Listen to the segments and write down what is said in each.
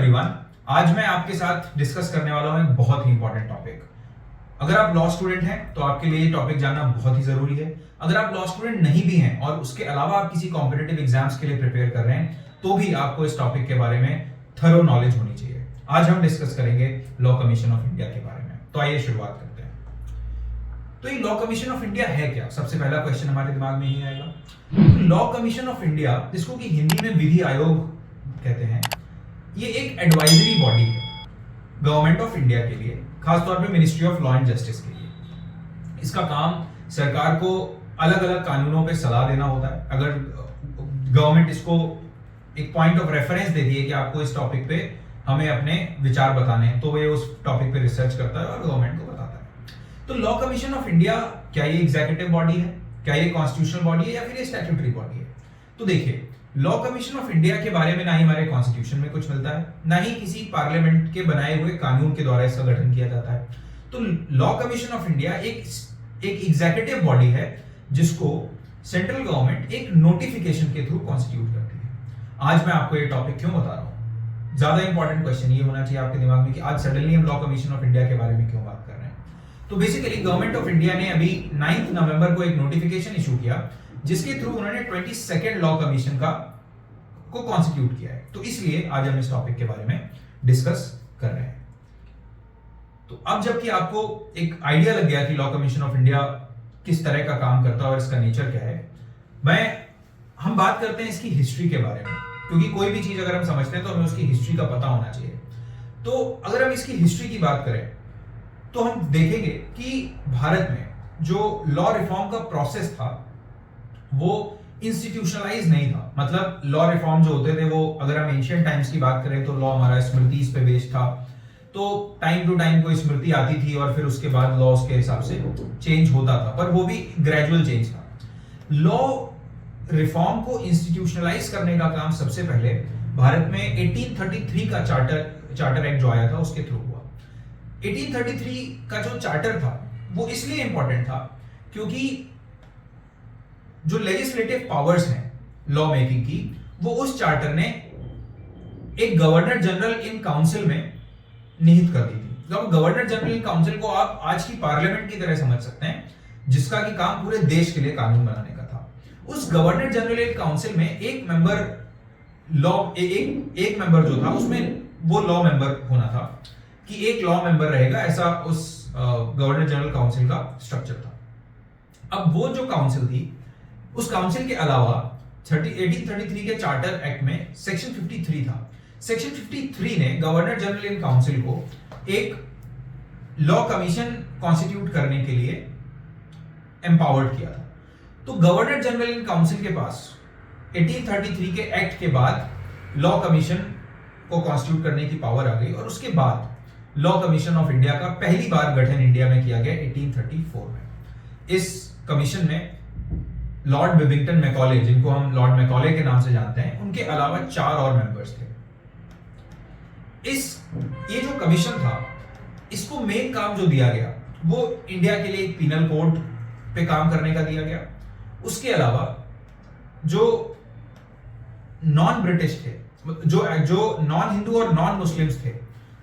Everyone, आज मैं आपके साथ डिस्कस करने वाला हूं एक बहुत ही इंपॉर्टेंट टॉपिक। अगर आप लॉ स्टूडेंट हैं तो आपके लिए ये टॉपिक जानना बहुत ही जरूरी है। अगर आप लॉ स्टूडेंट नहीं भी हैं और उसके अलावा आप किसी कॉम्पिटिटिव एग्जाम्स के लिए प्रिपेयर कर रहे हैं तो भी आपको इस टॉपिक के बारे में थरो नॉलेज होनी चाहिए। आज हम डिस्कस करेंगे लॉ कमीशन ऑफ इंडिया के बारे में। तो आइए शुरुआत करते हैं। तो ये लॉ कमीशन ऑफ इंडिया है क्या? सबसे पहला क्वेश्चन हमारे दिमाग में ही आएगा। लॉ कमीशन ऑफ इंडिया, जिसको कि हिंदी में विधि आयोग कहते हैं, ये एक एडवाइजरी बॉडी है गवर्नमेंट ऑफ इंडिया के लिए, खासतौर पे ministry of law and justice के लिए। इसका काम सरकार को अलग अलग कानूनों पे सलाह देना होता है। अगर गवर्नमेंट इसको एक पॉइंट ऑफ रेफरेंस देती है कि आपको इस टॉपिक पे हमें अपने विचार बताने हैं, तो वे उस टॉपिक पे रिसर्च करता है और गवर्नमेंट को बताता है। तो लॉ कमीशन ऑफ इंडिया, क्या ये एग्जीक्यूटिव बॉडी है, क्या ये कॉन्स्टिट्यूशनल बॉडी है, या फिर ये स्टैट्यूटरी बॉडी है? तो देखिए, लॉ कमीशन ऑफ इंडिया के बारे में ना ही हमारे कॉन्स्टिट्यूशन में कुछ मिलता है, ना ही किसी पार्लियामेंट के बनाए हुए कानून के द्वारा इसका गठन किया जाता है। तो लॉ कमीशन ऑफ इंडिया एक एग्जीक्यूटिव बॉडी है जिसको सेंट्रल गवर्नमेंट एक नोटिफिकेशन के थ्रू कॉन्स्टिट्यूट करती है। आज मैं आपको ये टॉपिक क्यों बता रहा हूं, ज्यादा इंपॉर्टेंट क्वेश्चन ये होना चाहिए आपके दिमाग में कि आज सडनली हम लॉ कमीशन ऑफ इंडिया के बारे में क्यों बात कर रहे हैं। तो बेसिकली गवर्नमेंट ऑफ इंडिया ने अभी 9 नवंबर को एक नोटिफिकेशन इशू किया जिसके थ्रू उन्होंने 22nd लॉ कमीशन को कॉन्स्टिट्यूट किया है। तो इसलिए आज हम इस टॉपिक के बारे में डिस्कस कर रहे हैं। तो अब जबकि आपको एक आइडिया लग गया कि लॉ कमीशन ऑफ इंडिया किस तरह का काम करता है और इसका नेचर क्या है, हम बात करते हैं इसकी हिस्ट्री के बारे में, क्योंकि कोई भी चीज अगर हम समझते हैं तो हमें उसकी हिस्ट्री का पता होना चाहिए। तो अगर हम इसकी हिस्ट्री की बात करें तो हम देखेंगे कि भारत में जो लॉ रिफॉर्म का प्रोसेस था वो इंस्टीट्यूशनलाइज नहीं था। मतलब लॉ रिफॉर्म जो होते थे वो, अगर हम एंशिएंट टाइम्स की बात करें तो लॉ हमारा स्मृतिज पे बेस्ड था। तो टाइम टू टाइम कोई स्मृति आती थी और फिर उसके बाद लॉ उसके हिसाब से चेंज होता था, पर वो भी ग्रेजुअल चेंज था। लॉ रिफॉर्म को इंस्टीट्यूशनलाइज करने का काम सबसे पहले भारत में 1833 का चार्टर एक्ट जो आया था उसके थ्रू हुआ। 1833 का जो चार्टर था वो इसलिए इंपॉर्टेंट था क्योंकि जो लेजिस्लेटिव पावर्स हैं लॉ मेकिंग की, वो उस चार्टर ने एक गवर्नर जनरल इन काउंसिल में निहित कर दी थी। तो गवर्नर जनरल इन काउंसिल को आप आज की पार्लियामेंट की तरह समझ सकते हैं, जिसका की काम पूरे देश के लिए कानून बनाने का था। उस गवर्नर जनरल इन काउंसिल में एक मेंबर एक मेंबर जो था उसमें वो लॉ मेंबर होना था कि एक लॉ मेंबर रहेगा, ऐसा उस गवर्नर जनरल काउंसिल का स्ट्रक्चर था। अब वो जो काउंसिल थी, उस काउंसिल के अलावा 1833 के चार्टर एक्ट में सेक्शन 53 था। सेक्शन 53 ने गवर्नर जनरल इन काउंसिल को एक लॉ कमीशन कॉन्स्टिट्यूट करने के लिए एम्पावर्ड किया था। तो गवर्नर जनरल इन काउंसिल के पास 1833 के एक्ट के बाद लॉ कमीशन को कॉन्स्टिट्यूट करने की पावर आ गई और उसके बाद लॉ कमीशन ऑफ इंडिया का पहली बार गठन इंडिया में किया गया 1834 में। इस कमीशन में लॉर्ड बिबिंगटन मैकॉले, जिनको हम लॉर्ड मैकॉले के नाम से जानते हैं, उनके अलावा 4 और मेंबर्स थे। ये जो कमीशन था, इसको मेन काम जो दिया गया वो इंडिया के लिए एक पीनल कोड पे काम करने का दिया गया। उसके अलावा जो नॉन ब्रिटिश थे, जो नॉन हिंदू और नॉन मुस्लिम्स थे,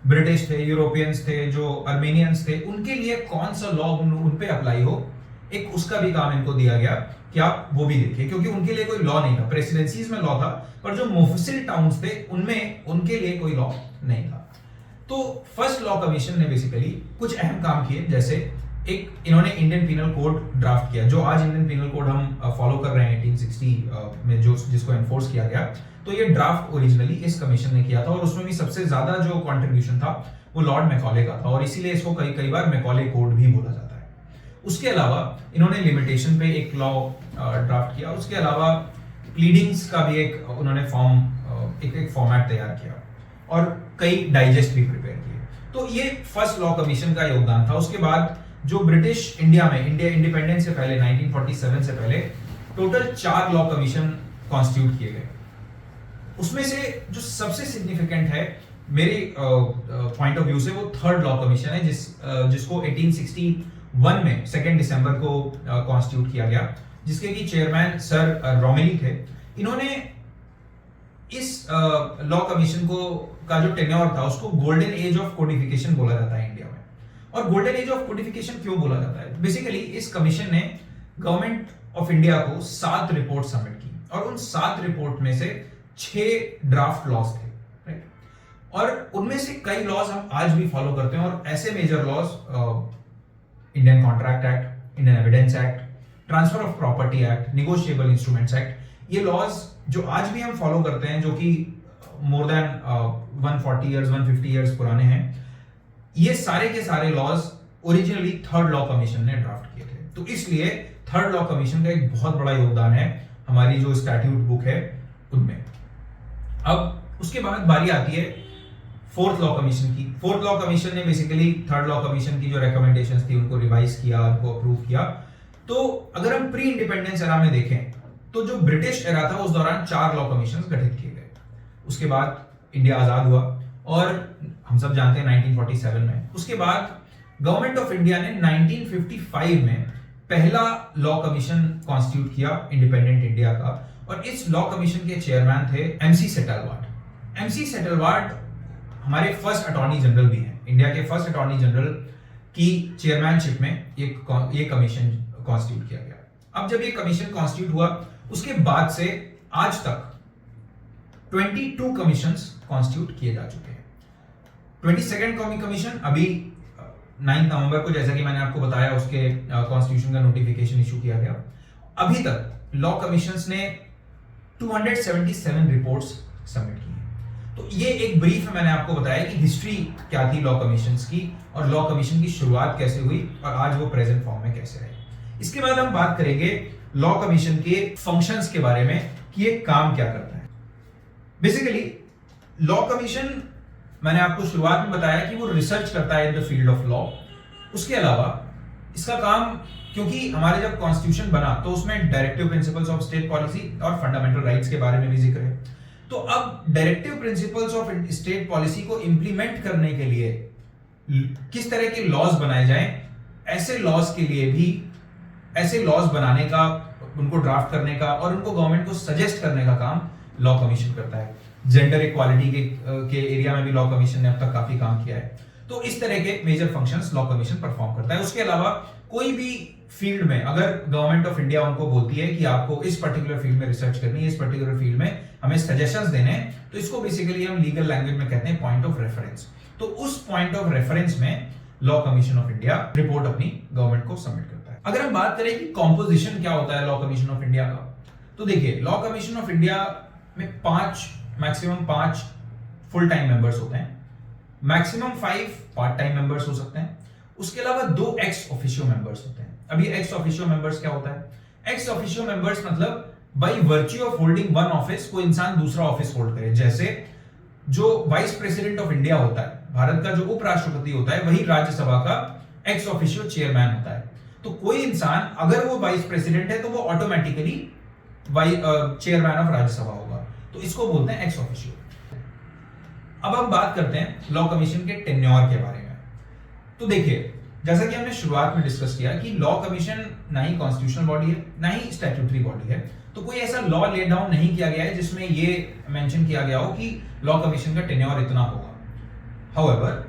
ब्रिटिश थे, यूरोपियंस थे, जो अर्मेनियंस थे, उनके लिए कौन सा लॉ उन पे अप्लाई हो, एक उसका भी काम इनको दिया गया कि आप वो भी देखिए, क्योंकि उनके लिए कोई लॉ नहीं था। प्रेसिडेंसीज में लॉ था, पर जो मुफस्सिल टाउन्स थे उनमें उनके लिए कोई लॉ नहीं था। तो फर्स्ट लॉ कमीशन ने बेसिकली कुछ अहम काम किए, जैसे इन्होंने इंडियन पीनल कोड ड्राफ्ट किया, जो आज इंडियन पीनल कोड हम फॉलो कर रहे हैं 1860 में, जिसको एनफोर्स किया गया। तो ये ड्राफ्ट ओरिजिनली इस कमीशन ने किया था और उसमें भी सबसे ज्यादा जो कंट्रीब्यूशन था वो लॉर्ड मैकॉले का था और इसीलिए इसको कई बार मैकॉले कोड भी बोला जाता है। उसके अलावा इन्होंने लिमिटेशन पे एक लॉ ड्राफ्ट किया। उसके अलावा प्लीडिंग्स का भी उन्होंने एक फॉर्मेट तैयार किया और कई डाइजेस्ट भी प्रिपेयर किए। तो ये फर्स्ट लॉ कमीशन का योगदान था। उसके बाद जो ब्रिटिश इंडिया इंडिपेंडेंस से पहले 1947 से पहले टोटल 4 लॉ कमीशन कॉन्स्टिट्यूट किए गए। उसमें से जो सबसे सिग्निफिकेंट है मेरे पॉइंट ऑफ व्यू से, वो थर्ड लॉ कमीशन है, जिसको 1861 में 2 दिसंबर को कॉन्स्टिट्यूट किया गया, जिसके की चेयरमैन सर रोमेली थे। इन्होंने इस लॉ कमीशन को का जो टेन्योर था उसको गोल्डन एज ऑफ कोडिफिकेशन बोला जाता है इंडिया में। और गोल्डन एज ऑफ कोडिफिकेशन क्यों बोला जाता है? बेसिकली इस कमीशन ने गवर्नमेंट ऑफ इंडिया को 7 रिपोर्ट सबमिट की और उन 7 रिपोर्ट में से 6 ड्राफ्ट लॉज थे, राइट? और उनमें से कई लॉज हम आज भी फॉलो करते हैं और ऐसे major laws Indian contract act, Indian evidence act, transfer of property act, negotiable instruments act, ये लॉज जो आज भी हम फॉलो करते हैं, जो कि मोर देन 140 इयर्स 150 इयर्स पुराने हैं, ये सारे के सारे laws originally third law commission ने ड्राफ्ट किए थे। तो इसलिए थर्ड लॉ कमीशन का एक बहुत बड़ा योगदान है हमारी जो स्टैट्यूट बुक है उनमें। अब उसके बाद बारी आती है फोर्थ लॉ कमीशन की। फोर्थ लॉ कमीशन ने बेसिकली थर्ड लॉ कमीशन की जो रिकमेंडेशंस थी उनको रिवाइज किया, उनको अप्रूव किया। तो अगर हम प्री इंडिपेंडेंस एरा में देखें तो जो ब्रिटिश एरा था उस दौरान 4 लॉ कमीशन गठित किए गए। उसके बाद इंडिया आजाद हुआ और हम सब जानते हैं 1947 में। उसके बाद गवर्नमेंट ऑफ इंडिया ने 1955 में पहला लॉ कमीशन कॉन्स्टिट्यूट किया इंडिपेंडेंट इंडिया का, और इस लॉ कमीशन के चेयरमैन थे एमसी सेटलवार्ड। एमसी सेटलवार्ड हमारे फर्स्ट अटॉर्नी जनरल भी हैं। इंडिया के फर्स्ट अटॉर्नी जनरल की चेयरमैनशिप में ये कमीशन कॉन्स्टिट्यूट किया गया। अब जब ये कमीशन कॉन्स्टिट्यूट हुआ उसके बाद से आज तक 22 कमीशंस कॉन्स्टिट्यूट किए जा चुके हैं। 22nd कमीशन अभी 9 नवंबर को, जैसा कि मैंने आपको बताया, उसके कॉन्स्टिट्यूशन का नोटिफिकेशन इशू किया गया। अभी तक लॉ कमीशंस ने 277 रिपोर्ट्स सबमिट की हैं। तो ये एक ब्रीफ में मैंने आपको बताया कि हिस्ट्री क्या थी लॉ कमीशंस की और लॉ कमीशन की शुरुआत कैसे हुई और आज वो प्रेजेंट फॉर्म में कैसे रहे। इसके बाद हम बात करेंगे लॉ कमीशन के फंक्शंस के बारे में कि ये काम क्या करता है। बेसिकली लॉ कमीशन, मैंने आपको शुरुआत में बताया कि वो रिसर्च करता है in the field of law. उसके अलावा इसका काम, क्योंकि हमारे जब कॉन्स्टिट्यूशन बना तो उसमें directive principles of state policy और फंडामेंटल राइट्स के बारे में भी जिक्र है। तो अब directive principles of state policy को इंप्लीमेंट करने के लिए किस तरह के लॉज बनाए जाएं, ऐसे लॉज के लिए भी, ऐसे लॉज बनाने का, उनको ड्राफ्ट करने का और उनको गवर्नमेंट को सजेस्ट करने का काम लॉ कमीशन करता है। जेंडर इक्वालिटी के एरिया में भी लॉ कमीशन ने अब तक काफी काम किया है। तो इस तरह के major functions law commission perform करता है। उसके अलावा कोई भी फील्ड में अगर गवर्नमेंट ऑफ इंडिया उनको बोलती है कि आपको इस पर्टिकुलर फील्ड में रिसर्च करनी है, इस पर्टिकुलर फील्ड में हमें सजेशंस देने हैं, तो इसको बेसिकली हम लीगल लैंग्वेज में कहते हैं पॉइंट ऑफ रेफरेंस। तो उस पॉइंट ऑफ रेफरेंस में law commission of India report अपनी गवर्नमेंट को सबमिट करता है। अगर हम बात करें कि कॉम्पोजिशन क्या होता है लॉ कमीशन ऑफ इंडिया का, तो देखिए लॉ कमीशन ऑफ इंडिया में मैक्सिमम 5 फुल टाइम मेंबर्स होते हैं, मैक्सिमम 5 पार्ट टाइम मेंबर्स हो सकते हैं। उसके अलावा 2 एक्स ऑफिशियो मेंबर्स होते हैं। अब ये एक्स ऑफिशियो मेंबर्स क्या होता है? एक्स ऑफिशियो मेंबर्स मतलब by virtue of holding one office कोई इंसान दूसरा ऑफिस होल्ड करे। जैसे जो वाइस प्रेसिडेंट ऑफ इंडिया होता है, भारत का जो उपराष्ट्रपति होता है, वही राज्यसभा का एक्स ऑफिशियो चेयरमैन होता है। तो कोई इंसान अगर वो वाइस प्रेसिडेंट है तो वो ऑटोमेटिकली चेयरमैन ऑफ राज्यसभा होगा। तो इसको बोलते हैं एक्स ऑफिशियो। अब हम बात करते हैं लॉ कमीशन के टेन्योर के बारे में। तो देखिए, जैसा कि हमने शुरुआत में डिस्कस किया कि लॉ कमीशन ना ही कॉन्स्टिट्यूशनल बॉडी है ना ही स्टैट्यूटरी बॉडी है। तो कोई ऐसा लॉ ले डाउन नहीं किया गया है जिसमें ये मेंशन किया गया हो कि लॉ कमीशन का टेन्योर इतना होगा। हाउएवर,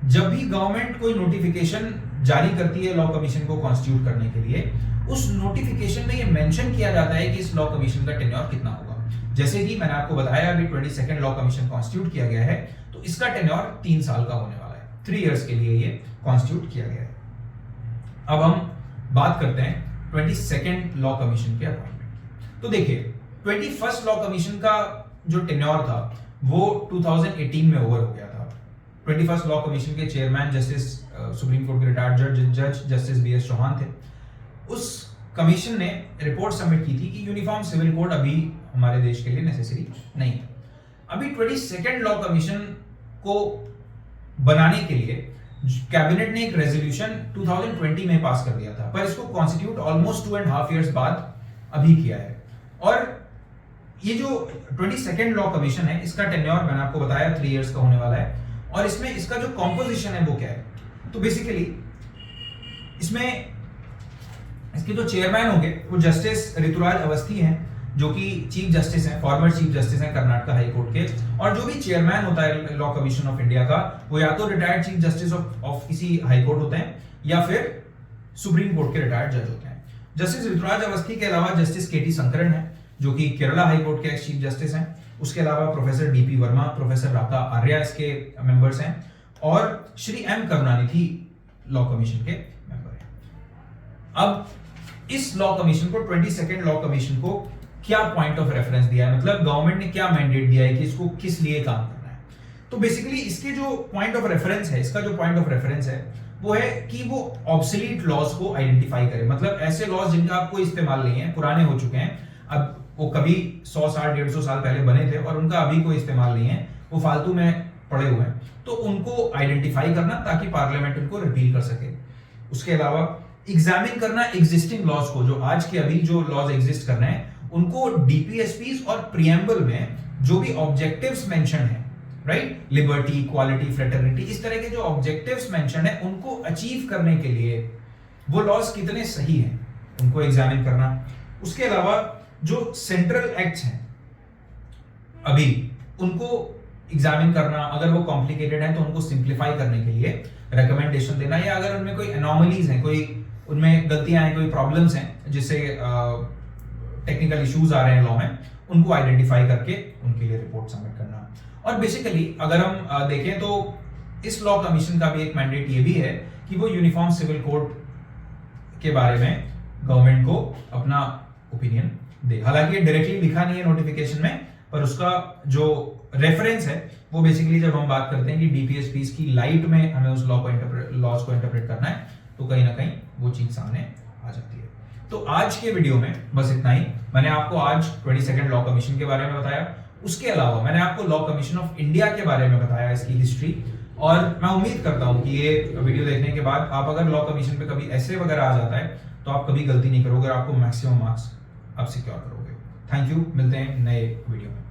जब भी गवर्नमेंट कोई नोटिफिकेशन जारी करती है लॉ कमीशन को कॉन्स्टिट्यूट करने के लिए, उस नोटिफिकेशन में ये मेंशन किया जाता है कि इस लॉ कमीशन का टेन्योर कितना होगा। जैसे कि मैंने आपको बताया अभी 22nd लॉ कमीशन कॉन्स्टिट्यूट किया गया है, तो इसका टेन्योर 3 साल का होने वाला है। 3 इयर्स के लिए ये कॉन्स्टिट्यूट किया गया है। अब हम बात करते हैं 22nd लॉ कमीशन के अपॉइंटमेंट। तो देखिए, 21st लॉ कमीशन का जो टेन्योर था वो 2018 में ओवर हो गया था। 21st लॉ कमीशन के चेयरमैन जस्टिस सुप्रीम कोर्ट के रिटायर्ड जज जस्टिस BS चौहान थे। उस कमीशन ने रिपोर्ट सबमिट की थी कि यूनिफॉर्म सिविल कोड अभी हमारे देश के लिए नेसेसरी नहीं है। अभी 22nd लॉ कमीशन को बनाने के लिए कैबिनेट ने एक रेजोल्यूशन 2020 में पास कर दिया था, पर इसको कॉन्स्टिट्यूट ऑलमोस्ट 2.5 इयर्स बाद अभी किया है। और ये जो 22nd लॉ कमीशन है, इसका टेन्योर मैंने आपको बताया 3 इयर्स का होने वाला है। और इसमें इसका जो कॉम्पोजिशन है वो क्या है, तो बेसिकली इसमें इसके जो चेयरमैन होंगे वो जस्टिस ऋतुराज अवस्थी हैं, जो कि चीफ जस्टिस हैं, फॉर्मर चीफ जस्टिस हैं कर्नाटक हाई कोर्ट के, और जो भी चेयरमैन होता है लॉ कमीशन ऑफ इंडिया का, वो या तो रिटायर्ड चीफ जस्टिस ऑफ किसी हाई कोर्ट होते हैं या फिर सुप्रीम कोर्ट के रिटायर्ड जज होते हैं। जस्टिस ऋतुराज अवस्थी के अलावा जस्टिस केटी शंकरन है, जो कि केरला हाई कोर्ट के एक्स चीफ जस्टिस हैं। उसके अलावा professor DP Verma, professor Raka Arya इसके मेंबर्स हैं, और Shri M Karunanidhi law commission के मेंबर हैं। अब इस लॉ कमीशन को, 22nd लॉ कमीशन को क्या पॉइंट ऑफ रेफरेंस दिया है, मतलब गवर्नमेंट ने क्या मैंडेट दिया है कि इसको किस लिए काम करना है। तो बेसिकली इसके जो पॉइंट ऑफ रेफरेंस है, इसका जो पॉइंट ऑफ रेफरेंस है वो है कि वो ऑब्सोलीट लॉज को आइडेंटिफाई करे, मतलब ऐसे लॉज जिनका आप कोई इस्तेमाल नहीं है, पुराने हो चुके हैं, अब वो कभी 100 साल 150 साल पहले बने थे और उनका अभी कोई इस्तेमाल नहीं है, वो फालतू में पड़े हुए हैं, तो उनको आइडेंटिफाई करना ताकि पार्लियामेंट उनको रिपील कर सके। उसके अलावा एग्जामिन करना एग्जिस्टिंग लॉज को, जो आज के अभी जो लॉज एग्जिस्ट कर रहे हैं उनको डीपीएसपीज और प्रियम्बल में जो भी ऑब्जेक्टिव्स मेंशन है, राइट, लिबर्टी, इक्वालिटी, फ्रेटर्निटी, इस तरह के जो ऑब्जेक्टिव्स मेंशन है उनको अचीव करने के लिए वो लॉज कितने सही हैं, उनको एग्जामिन करना। उसके अलावा जो सेंट्रल एक्ट्स हैं अभी, उनको एग्जामिन करना, अगर वो कॉम्प्लिकेटेड है तो उनको सिंप्लीफाई करने के लिए रिकमेंडेशन देना, या अगर उनमें कोई एनॉमलीज हैं, कोई उनमें गलतियां हैं, कोई प्रॉब्लम्स हैं, जिससे टेक्निकल इश्यूज आ रहे हैं लॉ में, उनको आइडेंटिफाई करके उनके लिए रिपोर्ट सबमिट करना। और बेसिकली अगर हम देखें तो इस लॉ कमीशन का भी एक मैंडेट ये भी है कि वो यूनिफॉर्म सिविल कोड के बारे में गवर्नमेंट को अपना ओपिनियन दे। हालांकि ये डायरेक्टली लिखा नहीं है नोटिफिकेशन में, पर उसका जो रेफरेंस है वो बेसिकली जब हम बात करते हैं कि डीपीएसपीज की लाइट में हमें उस लॉज को इंटरप्रेट करना है, तो कहीं ना कहीं वो चीज सामने आ जाती है। तो आज के वीडियो में बस इतना ही। मैंने आपको आज 22nd लॉ कमीशन के बारे में बताया, उसके अलावा मैंने आपको लॉ कमीशन ऑफ इंडिया के बारे में बताया, इसकी हिस्ट्री, और मैं उम्मीद करता हूं कि ये वीडियो देखने के बाद आप अगर लॉ कमीशन पे कभी ऐसे वगैरह आ जाता है तो आप कभी गलती नहीं करोगे, आपको मैक्सिमम मार्क्स आप सिक्योर करोगे। थैंक यू, मिलते हैं नए वीडियो में।